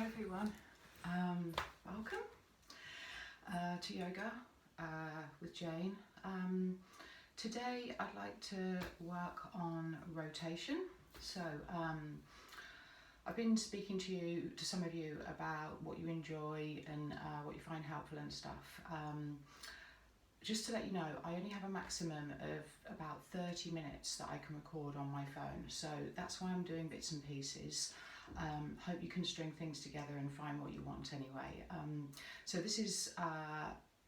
Hi everyone, welcome to yoga with Jane. Today I'd like to work on rotation. So I've been speaking to some of you about what you enjoy and what you find helpful and stuff. Just to let you know, I only have a maximum of about 30 minutes that I can record on my phone, so that's why I'm doing bits and pieces. Hope you can string things together and find what you want anyway. So this is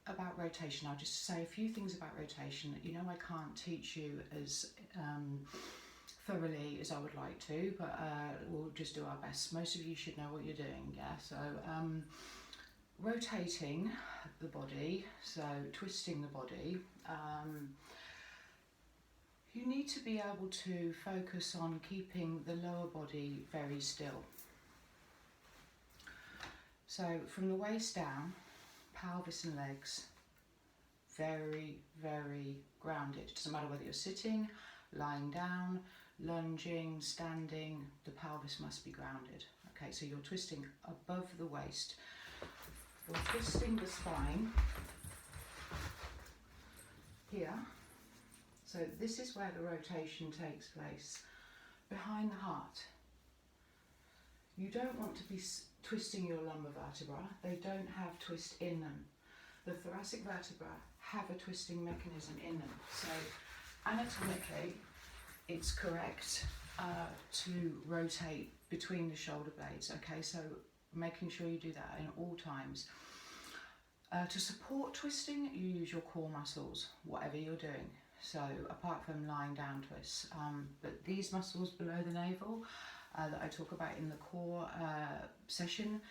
about rotation. I'll just say a few things about rotation. You know, I can't teach you as thoroughly as I would like to, but we'll just do our best. Most of you should know what you're doing, yeah? So rotating the body, so twisting the body, you need to be able to focus on keeping the lower body very still. So from the waist down, pelvis and legs, very, very grounded. It doesn't matter whether you're sitting, lying down, lunging, standing, the pelvis must be grounded. Okay, so you're twisting above the waist. You're twisting the spine here. So this is where the rotation takes place, behind the heart. You don't want to be twisting your lumbar vertebra. They don't have twist in them. The thoracic vertebra have a twisting mechanism in them. So anatomically, it's correct to rotate between the shoulder blades. Okay, so making sure you do that in all times. To support twisting, you use your core muscles, whatever you're doing. So apart from lying down twists, but these muscles below the navel that I talk about in the core session,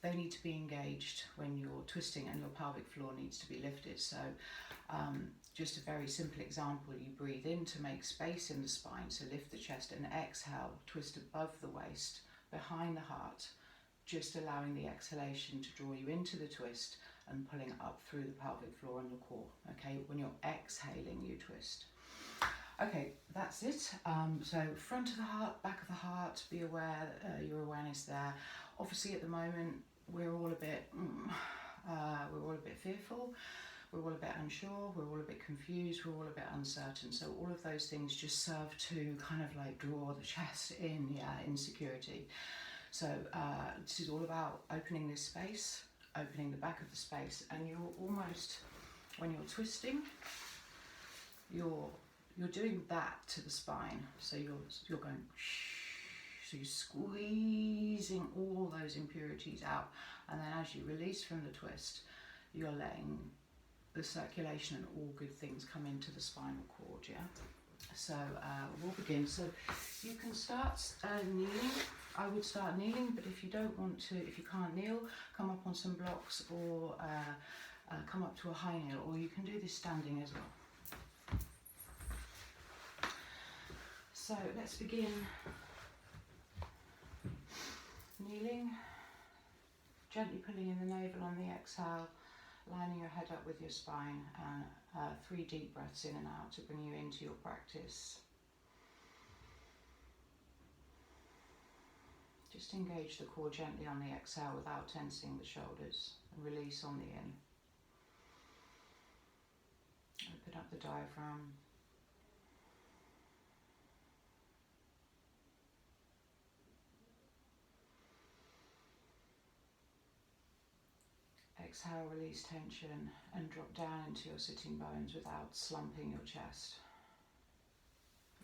they need to be engaged when you're twisting, and your pelvic floor needs to be lifted. So just a very simple example, you breathe in to make space in the spine, so lift the chest, and exhale, twist above the waist, behind the heart, just allowing the exhalation to draw you into the twist and pulling up through the pelvic floor and the core. Okay, when you're exhaling, you twist. Okay, that's it. So front of the heart, back of the heart, be aware, your awareness there. Obviously at the moment, we're all a bit fearful, we're all a bit unsure, we're all a bit confused, we're all a bit uncertain. So all of those things just serve to kind of like draw the chest in, yeah, insecurity. So this is all about opening this space, opening the back of the space, and you're almost, when you're twisting, you're doing that to the spine. So you're going, so you're squeezing all those impurities out, and then as you release from the twist, you're letting the circulation and all good things come into the spinal cord, yeah? So we'll begin. So you can start kneeling. I would start kneeling, but if you don't want to, if you can't kneel, come up on some blocks, or come up to a high kneel, or you can do this standing as well. So let's begin kneeling, gently pulling in the navel on the exhale, lining your head up with your spine, and 3 deep breaths in and out to bring you into your practice. Just engage the core gently on the exhale without tensing the shoulders, and release on the in. Open up the diaphragm. Exhale, release tension, and drop down into your sitting bones without slumping your chest.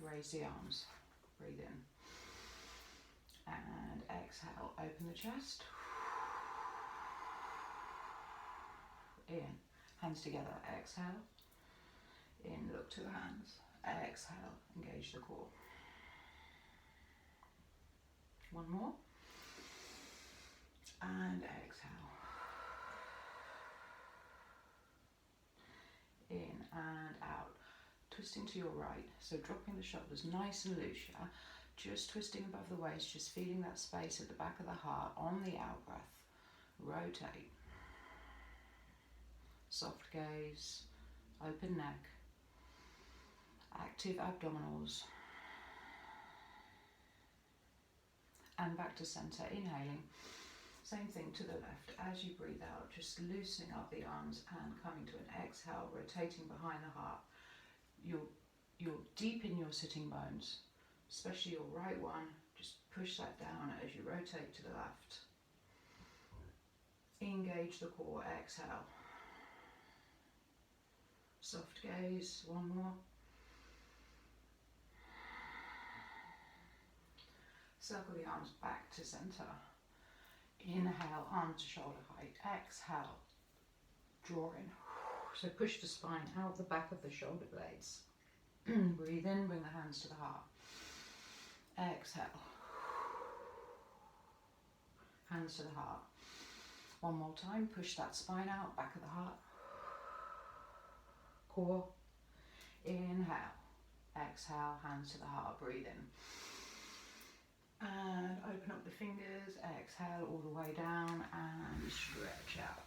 Raise the arms, breathe in. And exhale, open the chest. In, hands together, exhale. In, look to the hands. Exhale, engage the core. One more. And exhale. In and out. Twisting to your right, so dropping the shoulders nice and loose, yeah? Just twisting above the waist, just feeling that space at the back of the heart on the out breath. Rotate. Soft gaze, open neck, active abdominals. And back to center, inhaling. Same thing to the left. As you breathe out, just loosening up the arms and coming to an exhale, rotating behind the heart. You're deep in your sitting bones, especially your right one. Just push that down as you rotate to the left. Engage the core, exhale. Soft gaze, one more. Circle the arms back to center. Inhale, arm to shoulder height. Exhale, draw in. So push the spine out the back of the shoulder blades. Breathe in, bring the hands to the heart. Exhale. Hands to the heart. One more time, push that spine out, back of the heart. Core. Inhale. Exhale, hands to the heart, breathe in. And open up the fingers, exhale all the way down and stretch out.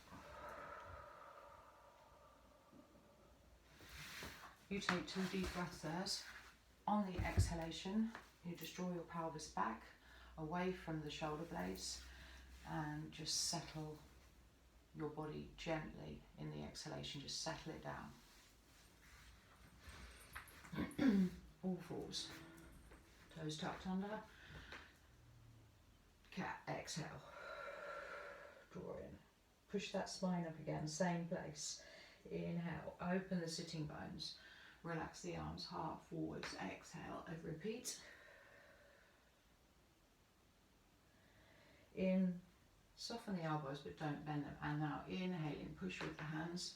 You take 2 deep breaths there. On the exhalation, you just draw your pelvis back, away from the shoulder blades, and just settle your body gently in the exhalation, just settle it down. All fours, toes tucked under. Cat, exhale, draw in, push that spine up again, same place. Inhale, open the sitting bones, relax the arms, heart forwards, exhale and repeat. In, soften the elbows but don't bend them, and now inhaling, push with the hands,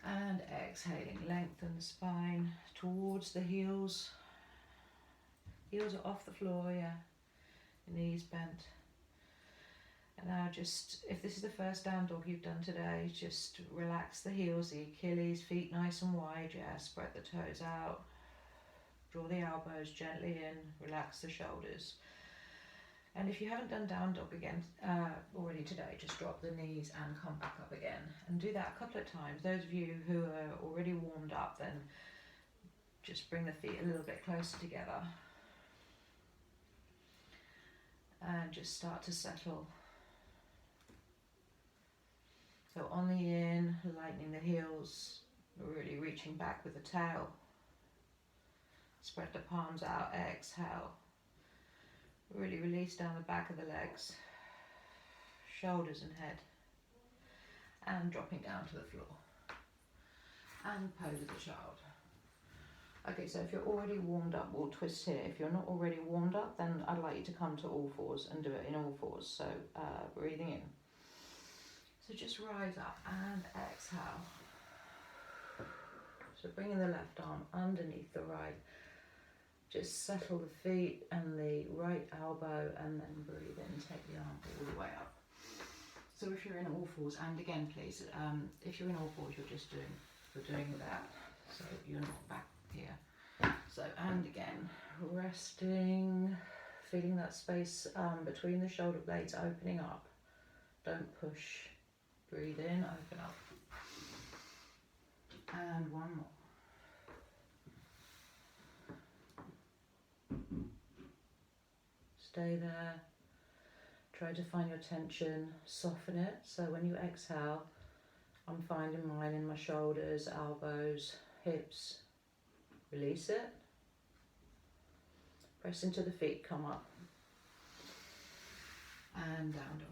and exhaling, lengthen the spine towards the heels. Heels are off the floor, yeah. Knees bent. And now just, if this is the first down dog you've done today, just relax the heels, the Achilles, feet nice and wide, yeah, spread the toes out, draw the elbows gently in, relax the shoulders. And if you haven't done down dog again already today, just drop the knees and come back up again. And do that a couple of times. Those of you who are already warmed up, then just bring the feet a little bit closer together. And just start to settle. So on the in, lightening the heels, really reaching back with the tail. Spread the palms out, exhale. Really release down the back of the legs, shoulders and head. And dropping down to the floor. And pose of the child. Okay, so if you're already warmed up, we'll twist here. If you're not already warmed up, then I'd like you to come to all fours and do it in all fours. So breathing in. So just rise up and exhale. So bringing the left arm underneath the right. Just settle the feet and the right elbow, and then breathe in. Take the arm all the way up. So if you're in all fours, and again please, if you're in all fours, you're doing that. So you're not back here. So, and again, resting, feeling that space between the shoulder blades opening up. Don't push. Breathe in, open up. And one more. Stay there. Try to find your tension, soften it. So when you exhale, I'm finding mine in my shoulders, elbows, hips. Release it. Press into the feet, come up. And down dog.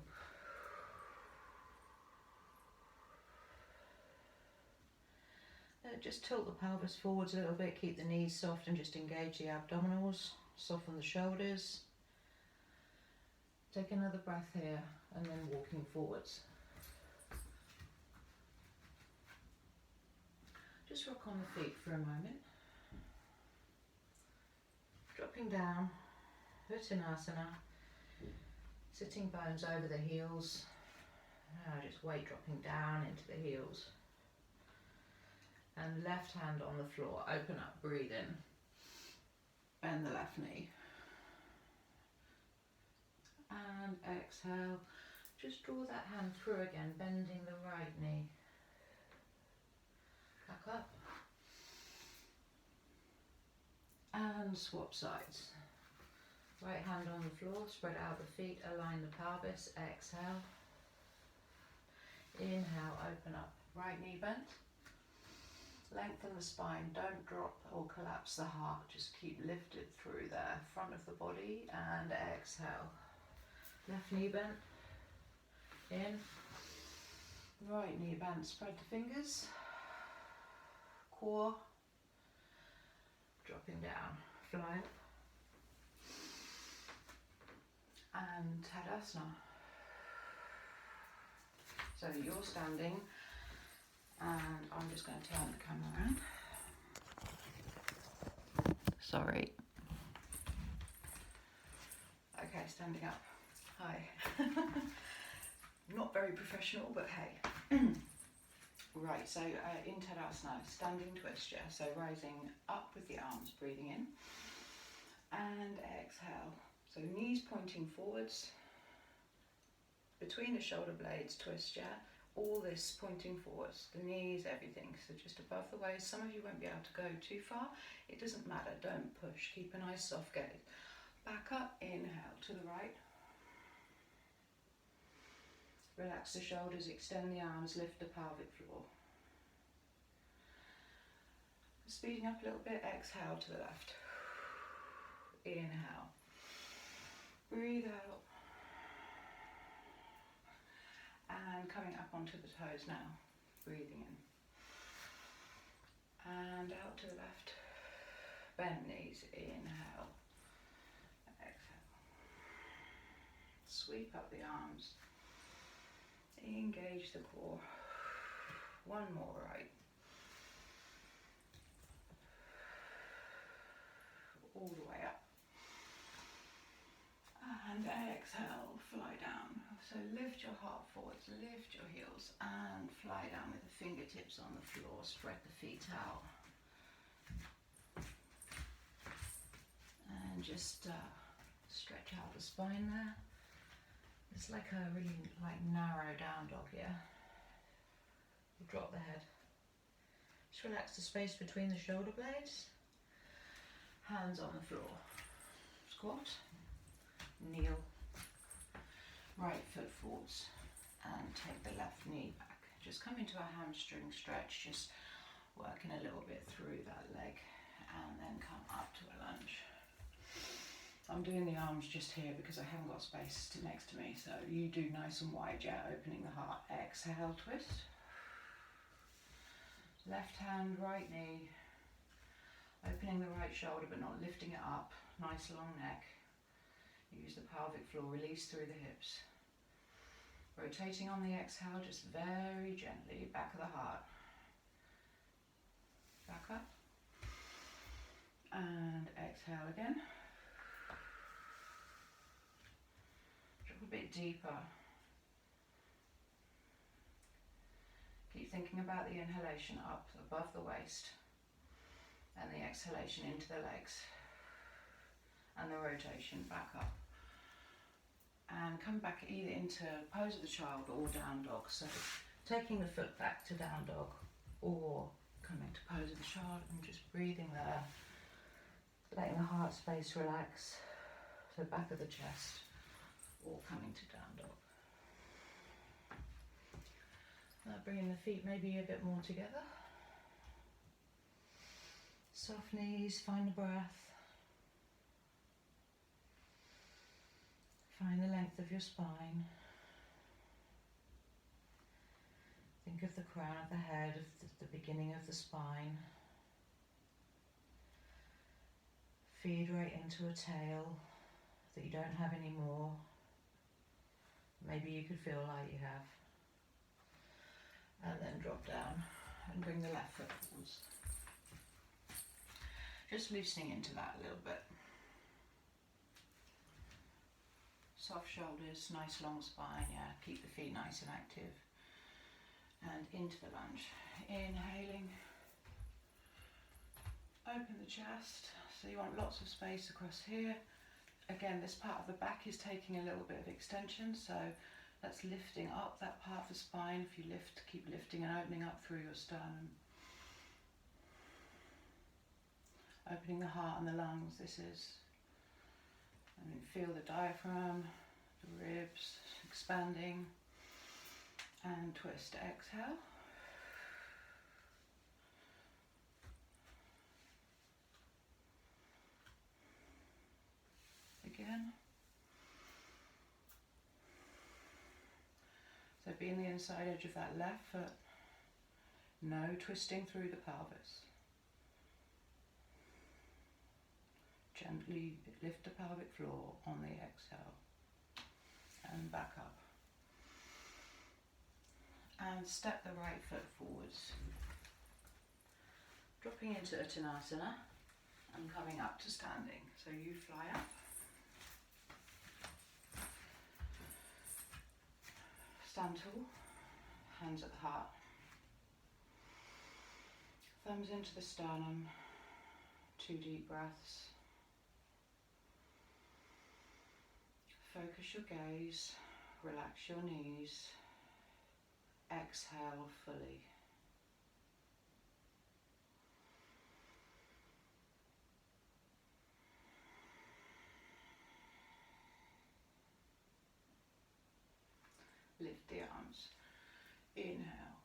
Just tilt the pelvis forwards a little bit, keep the knees soft and just engage the abdominals, soften the shoulders. Take another breath here and then walking forwards. Just rock on the feet for a moment. Dropping down, Uttanasana, sitting bones over the heels. Now just weight dropping down into the heels. And left hand on the floor, open up, breathe in. Bend the left knee. And exhale, just draw that hand through again, bending the right knee. Back up. And swap sides. Right hand on the floor, spread out the feet, align the pelvis, exhale. Inhale, open up, right knee bent. Lengthen the spine, don't drop or collapse the heart, just keep lifted through there, front of the body, and exhale. Left knee bent, in, right knee bent, spread the fingers, core, dropping down, fly up, and Tadasana. So you're standing, and I'm just going to turn the camera around. Sorry. Okay, standing up. Hi. Not very professional, but hey. Right, so in Tadasana, standing twist, yeah. So rising up with the arms, breathing in, and exhale. So knees pointing forwards, between the shoulder blades, twist, yeah. All this pointing forwards, the knees, everything. So just above the waist. Some of you won't be able to go too far. It doesn't matter, don't push. Keep a nice soft gaze. Back up, inhale to the right. Relax the shoulders, extend the arms, lift the pelvic floor. Speeding up a little bit, exhale to the left. Inhale. Breathe out. And coming up onto the toes now. Breathing in. And out to the left. Bend knees. Inhale. Exhale. Sweep up the arms. Engage the core. One more right. All the way up. And exhale, fly down. So lift your heart forwards, lift your heels, and fly down with the fingertips on the floor. Spread the feet out. And just stretch out the spine there. It's like a really narrow down dog, yeah? You drop the head. Just relax the space between the shoulder blades. Hands on the floor. Squat. Kneel. Right foot forwards. And take the left knee back. Just come into a hamstring stretch. Just working a little bit through that leg. And then come up to a lunge. I'm doing the arms just here because I haven't got space next to me, so you do nice and wide, yeah, opening the heart. Exhale, twist. Left hand, right knee. Opening the right shoulder but not lifting it up. Nice long neck. Use the pelvic floor, release through the hips. Rotating on the exhale, just very gently, back of the heart. Back up. And exhale again. A bit deeper. Keep thinking about the inhalation up above the waist and the exhalation into the legs and the rotation back up. And come back either into pose of the child or down dog. So taking the foot back to down dog or coming to pose of the child and just breathing there, letting the heart space relax. So back of the chest. Or coming to down dog. Bringing the feet maybe a bit more together. Soft knees, find the breath. Find the length of your spine. Think of the crown of the head, of the beginning of the spine. Feed right into a tail that you don't have anymore. Maybe you could feel like you have. And then drop down and bring the left foot forwards. Just loosening into that a little bit. Soft shoulders, nice long spine, yeah. Keep the feet nice and active. And into the lunge. Inhaling. Open the chest. So you want lots of space across here. Again, this part of the back is taking a little bit of extension, so that's lifting up that part of the spine. If you lift, keep lifting and opening up through your sternum. Opening the heart and the lungs, this is. And feel the diaphragm, the ribs expanding, and twist. Exhale. Again. So be in the inside edge of that left foot. No twisting through the pelvis. Gently lift the pelvic floor on the exhale and back up. And step the right foot forwards. Dropping into Uttanasana and coming up to standing. So you fly up. Stand tall, hands at the heart. Thumbs into the sternum, 2 deep breaths. Focus your gaze, relax your knees, exhale fully. Lift the arms, inhale,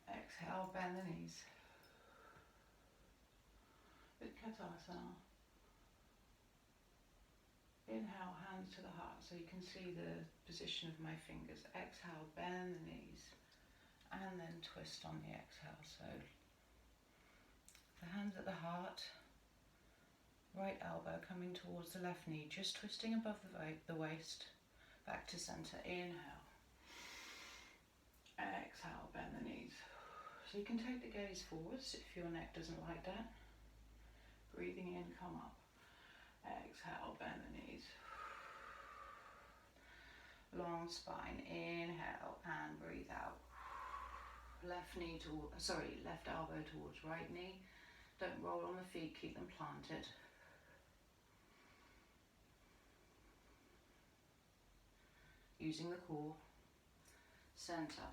exhale, bend the knees. Utkatasana. Inhale, hands to the heart so you can see the position of my fingers. Exhale, bend the knees and then twist on the exhale. So the hands at the heart, right elbow coming towards the left knee, just twisting above the waist, back to center. Inhale, exhale, bend the knees. So you can take the gaze forwards if your neck doesn't like that. Breathing in, come up. Exhale, bend the knees. Long spine, inhale and breathe out. Left elbow towards right knee. Don't roll on the feet, keep them planted. Using the core. Center,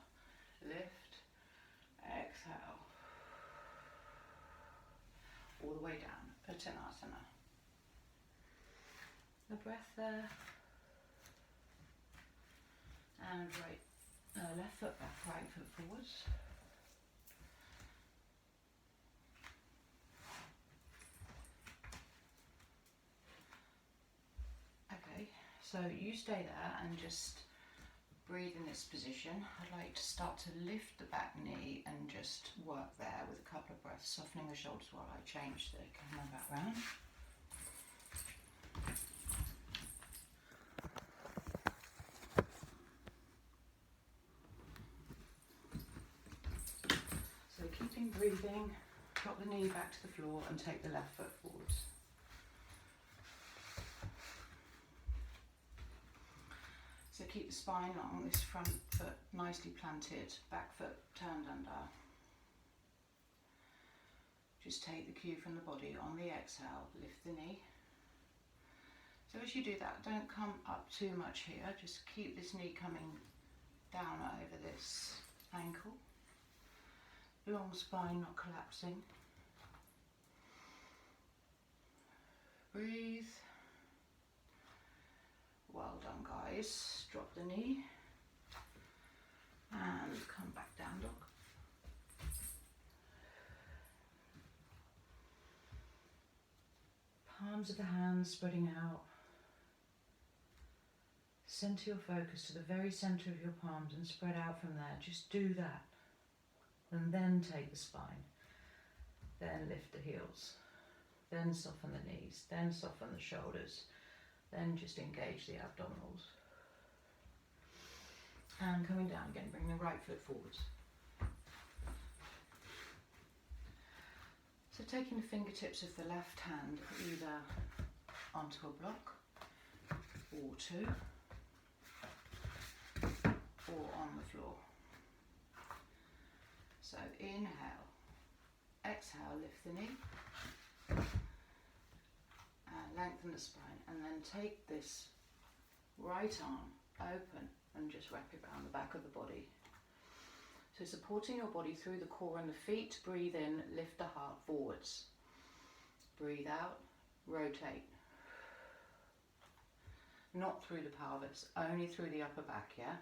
lift, exhale. All the way down, Uttanasana. The breath there, and left foot back, right foot forwards. Okay, so you stay there and just breathe in this position. I'd like to start to lift the back knee and just work there with a couple of breaths, softening the shoulders while I change the camera back round. Keeping breathing, drop the knee back to the floor and take the left foot forwards. So keep the spine long, this front foot nicely planted, back foot turned under. Just take the cue from the body on the exhale, lift the knee. So as you do that, don't come up too much here, just keep this knee coming down over this ankle. Long spine, not collapsing. Breathe. Well done, guys. Drop the knee and come back down dog. Palms of the hands spreading out. Center your focus to the very center of your palms and spread out from there. Just do that. And then take the spine, then lift the heels, then soften the knees, then soften the shoulders, then just engage the abdominals. And coming down again, bring the right foot forwards. So taking the fingertips of the left hand either onto a block or two, or on the floor. So inhale, exhale, lift the knee, and lengthen the spine, and then take this right arm open and just wrap it around the back of the body. So supporting your body through the core and the feet, breathe in, lift the heart forwards. Breathe out, rotate. not through the pelvis, only through the upper back, yeah?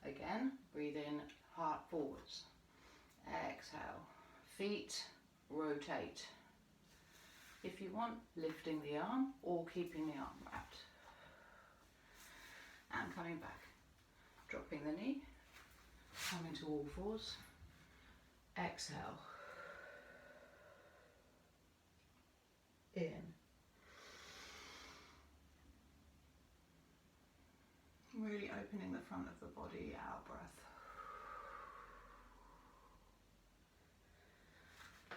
Again, breathe in, heart forwards. Exhale, feet rotate. If you want, lifting the arm or keeping the arm wrapped. And coming back, dropping the knee, coming to all fours. Exhale, in. Really opening the front of the body, out breath.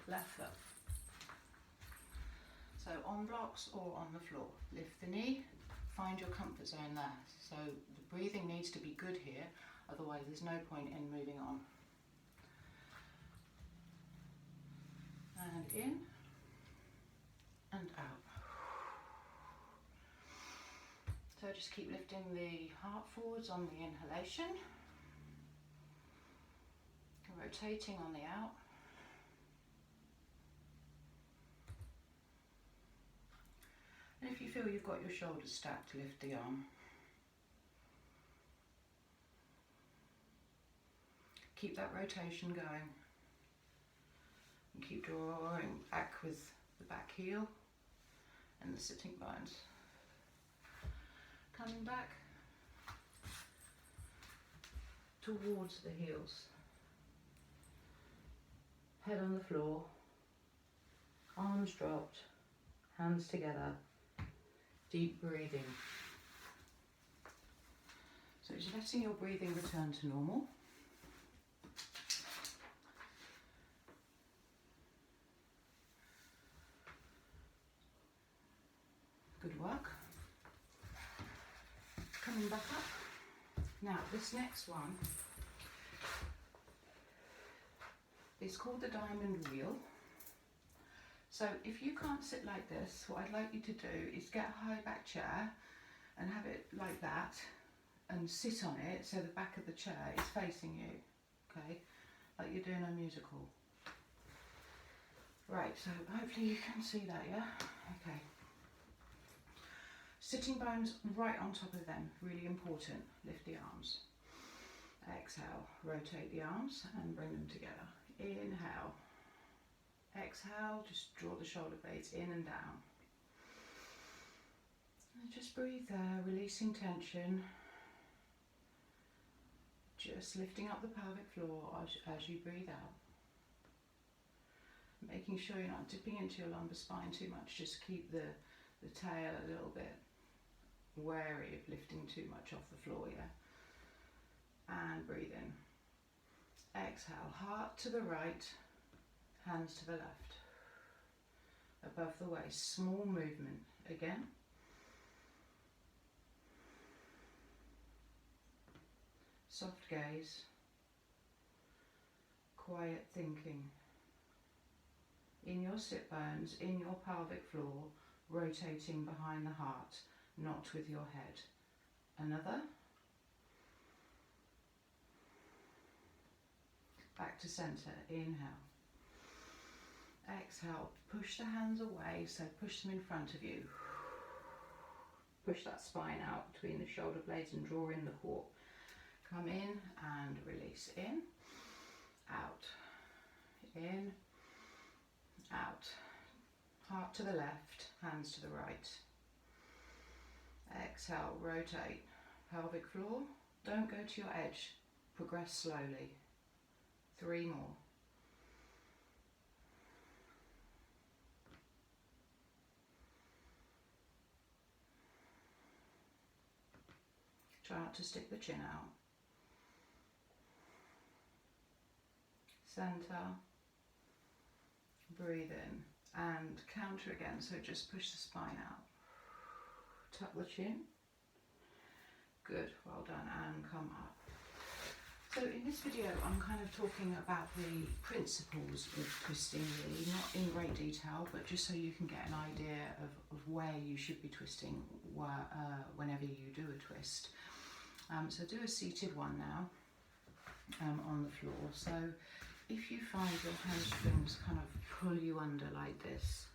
Left foot. So on blocks or on the floor. Lift the knee, find your comfort zone there. So the breathing needs to be good here, otherwise there's no point in moving on. And in and out. So just keep lifting the heart forwards on the inhalation, rotating on the out. And if you feel you've got your shoulders stacked, lift the arm. Keep that rotation going. And keep drawing back with the back heel and the sitting bones. Coming back towards the heels. Head on the floor, arms dropped, hands together, deep breathing. So just letting your breathing return to normal. Good work. Coming back up. Now this next one is called the diamond wheel. So if you can't sit like this, what I'd like you to do is get a high back chair and have it like that and sit on it so the back of the chair is facing you, okay, like you're doing a musical. Right, so hopefully you can see that, yeah? Okay. Sitting bones right on top of them, really important. Lift the arms. Exhale, rotate the arms and bring them together. Inhale. Exhale, just draw the shoulder blades in and down. And just breathe there, releasing tension. Just lifting up the pelvic floor as you breathe out. Making sure you're not dipping into your lumbar spine too much, just keep the tail a little bit wary of lifting too much off the floor, yeah? And breathe in. Exhale, heart to the right, hands to the left. Above the waist, small movement again. Soft gaze, quiet thinking. In your sit bones, in your pelvic floor, rotating behind the heart, not with your head. Another. Back to center, inhale. Exhale, push the hands away, so push them in front of you. Push that spine out between the shoulder blades and draw in the core. Come in and release. In, out, in, out. Heart to the left, hands to the right. Exhale, rotate. Pelvic floor, don't go to your edge. Progress slowly. 3 more. Try not to stick the chin out. Center. Breathe in and counter again, so just push the spine out. Tuck the chin. Good, well done, and come up. So in this video I'm kind of talking about the principles of twisting, really, not in great detail, but just so you can get an idea of where you should be twisting whenever you do a twist. So do a seated one now on the floor. So if you find your hamstrings kind of pull you under like this,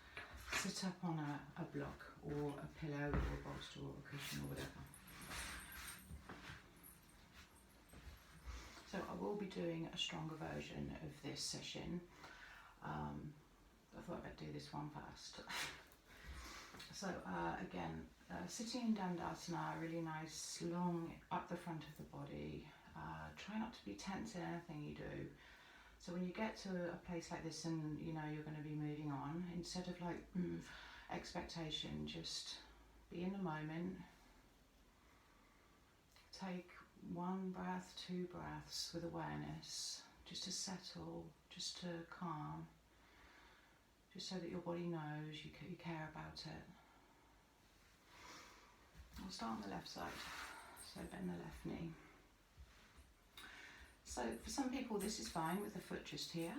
sit up on a block or a pillow or a bolster or a cushion or whatever. will be doing a stronger version of this session. I thought I'd do this one first. So again, sitting in Dandasana, really nice, long up the front of the body. Try not to be tense in anything you do. So when you get to a place like this and you know you're going to be moving on, instead of like expectation, just be in the moment. Take 1 breath, 2 breaths with awareness, just to settle, just to calm, just so that your body knows you care about it. We'll start on the left side, so bend the left knee. So for some people this is fine with the foot just here.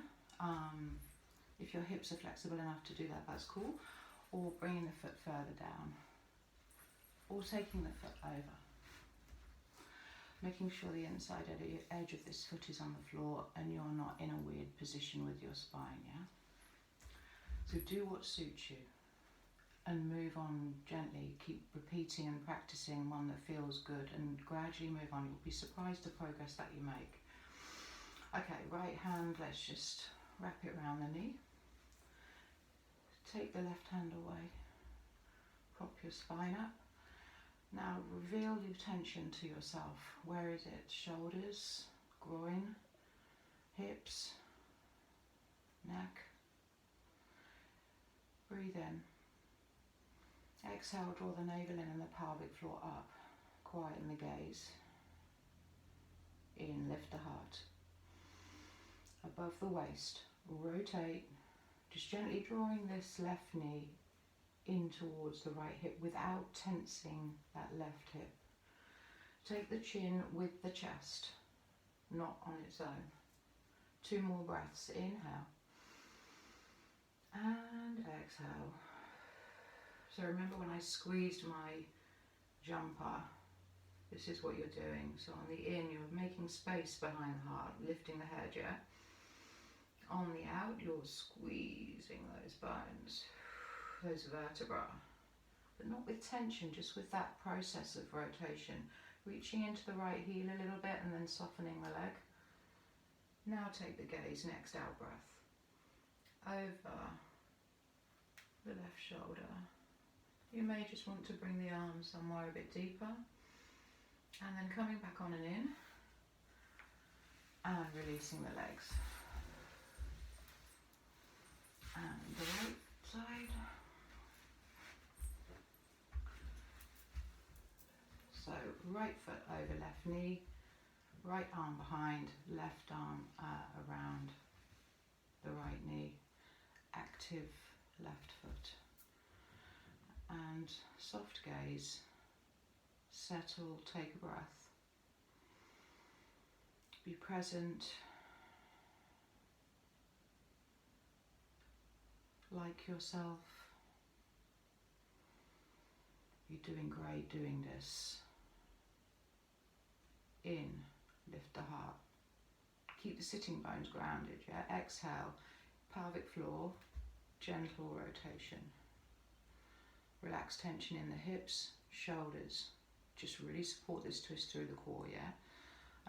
If your hips are flexible enough to do that, that's cool. Or bringing the foot further down, or taking the foot over. Making sure the inside edge of this foot is on the floor and you're not in a weird position with your spine, yeah? So do what suits you and move on gently. Keep repeating and practicing one that feels good and gradually move on. You'll be surprised the progress that you make. Okay, right hand, let's just wrap it around the knee. Take the left hand away. Prop your spine up. Now reveal your tension to yourself. Where is it? Shoulders, groin, hips, neck. Breathe in. Exhale, draw the navel in and the pelvic floor up. Quieten the gaze. In, lift the heart. Above the waist, rotate. Just gently drawing this left knee in towards the right hip without tensing that left hip. Take the chin with the chest, not on its own. 2 more breaths. Inhale and exhale. So remember when I squeezed my jumper, this is what you're doing. So on the in, you're making space behind the heart, lifting the head, yeah? On the out, you're squeezing those bones, those vertebrae, but not with tension, just with that process of rotation. Reaching into the right heel a little bit and then softening the leg. Now take the gaze, next out breath. Over the left shoulder. You may just want to bring the arms somewhere a bit deeper. And then coming back on and in. And releasing the legs. And the right side. So right foot over left knee, right arm behind, left arm around the right knee, active left foot. And soft gaze, settle, take a breath. Be present. Like yourself. You're doing great doing this. In, lift the heart. Keep the sitting bones grounded, yeah? Exhale, pelvic floor, gentle rotation. Relax tension in the hips, shoulders. Just really support this twist through the core, yeah?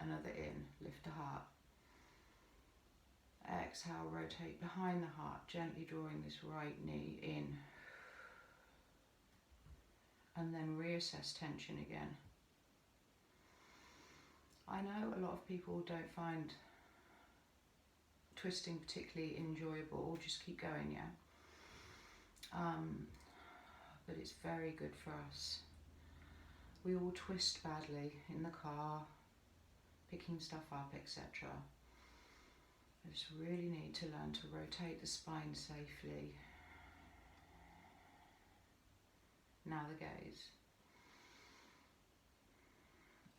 Another in, lift the heart. Exhale, rotate behind the heart, gently drawing this right knee in. And then reassess tension again. I know a lot of people don't find twisting particularly enjoyable. Just keep going, yeah? But it's very good for us. We all twist badly in the car, picking stuff up, etc. I just really need to learn to rotate the spine safely. Now the gaze.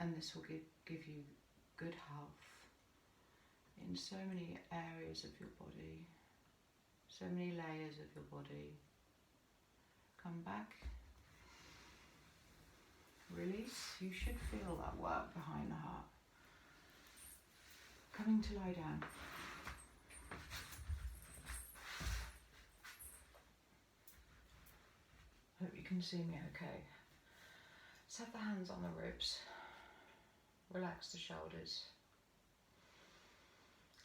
And this will give you good health in so many areas of your body, so many layers of your body. Come back. Release. You should feel that work behind the heart. Coming to lie down. Hope you can see me okay. Set the hands on the ribs. Relax the shoulders.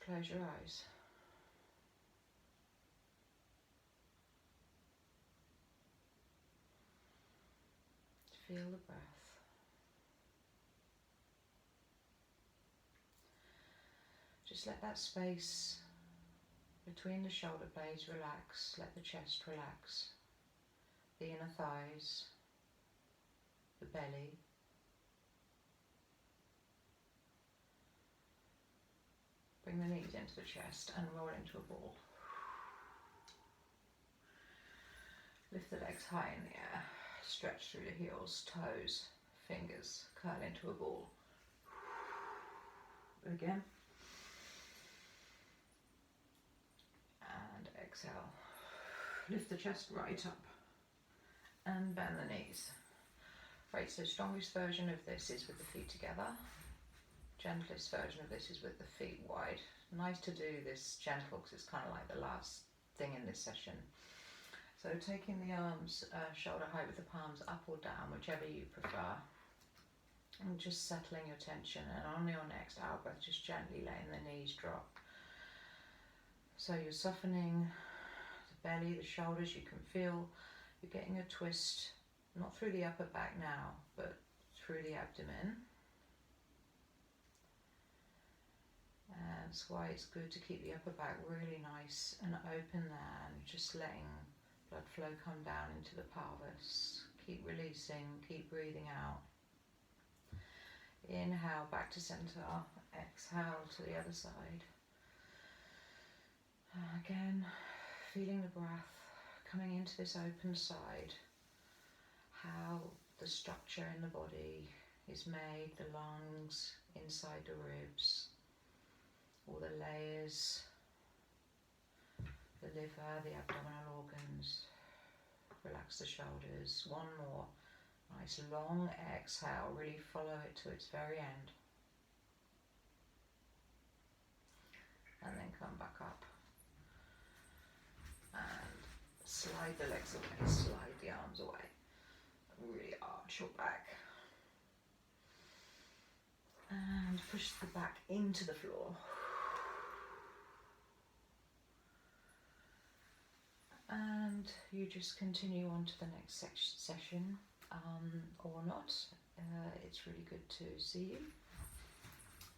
close your eyes. Feel the breath. Just let that space between the shoulder blades relax, let the chest relax, the inner thighs, the belly. Bring the knees into the chest and roll into a ball. Lift the legs high in the air, stretch through the heels, toes, fingers, curl into a ball. Again. And exhale. Lift the chest right up and bend the knees. Right, so strongest version of this is with the feet together. Gentlest version of this is with the feet wide. Nice to do this gentle because it's kind of like the last thing in this session. So taking the arms shoulder height with the palms up or down, whichever you prefer. And just settling your tension, and on your next out breath, just gently letting the knees drop. So you're softening the belly, the shoulders. You can feel you're getting a twist, not through the upper back now, but through the abdomen. And that's why it's good to keep the upper back really nice and open there, and just letting blood flow come down into the pelvis. Keep releasing, keep breathing out. Inhale back to center, exhale to the other side. Again, feeling the breath coming into this open side, how the structure in the body is made, the lungs, inside the ribs, all the layers, the liver, the abdominal organs. Relax the shoulders. One more. Nice long exhale, really follow it to its very end. And then come back up. And slide the legs away, slide the arms away. Really arch your back. And push the back into the floor. And you just continue on to the next session. Or not. It's really good to see you.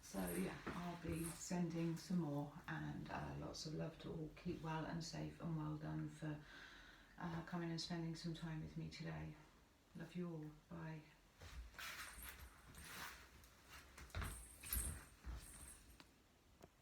So yeah, I'll be sending some more, and lots of love to all. Keep well and safe, and well done for coming and spending some time with me today. Love you all. Bye.